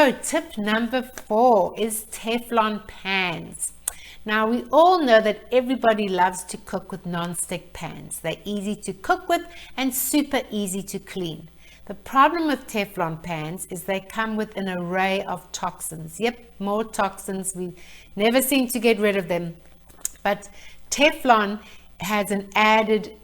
So tip number 4 is Teflon pans. Now we all know that everybody loves to cook with non-stick pans. They're easy to cook with and super easy to clean. The problem with Teflon pans is they come with an array of toxins. Yep, more toxins. We never seem to get rid of them. But Teflon has an added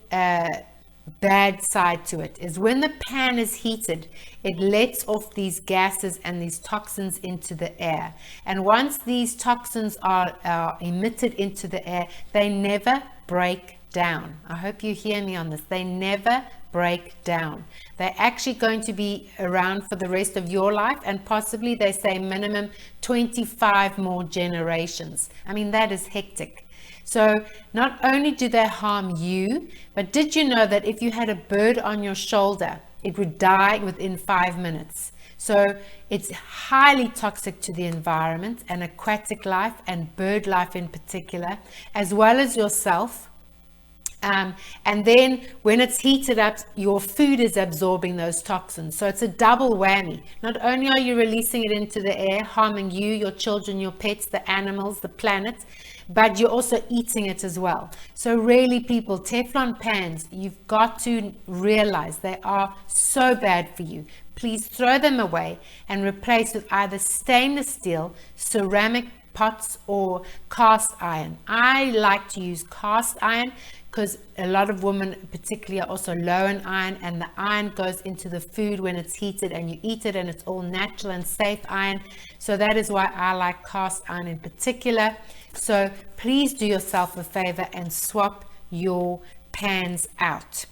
bad side to it, is when the pan is heated, it lets off these gases and these toxins into the air. And once these toxins are emitted into the air, they never break down. I hope you hear me on this. They never break down. They're actually going to be around for the rest of your life, and possibly they say minimum 25 more generations. I mean, that is hectic. So not only do they harm you, but did you know that if you had a bird on your shoulder, it would die within 5 minutes? So it's highly toxic to the environment and aquatic life and bird life in particular, as well as yourself. And then when it's heated up, your food is absorbing those toxins. So it's a double whammy. Not only are you releasing it into the air, harming you, your children, your pets, the animals, the planet, but you're also eating it as well. So really, people, Teflon pans, you've got to realize they are so bad for you. Please throw them away and replace with either stainless steel, ceramic pots, or cast iron. I like to use cast iron because a lot of women particularly are also low in iron, and the iron goes into the food when it's heated and you eat it, and it's all natural and safe iron. So that is why I like cast iron in particular. So please do yourself a favor and swap your pans out.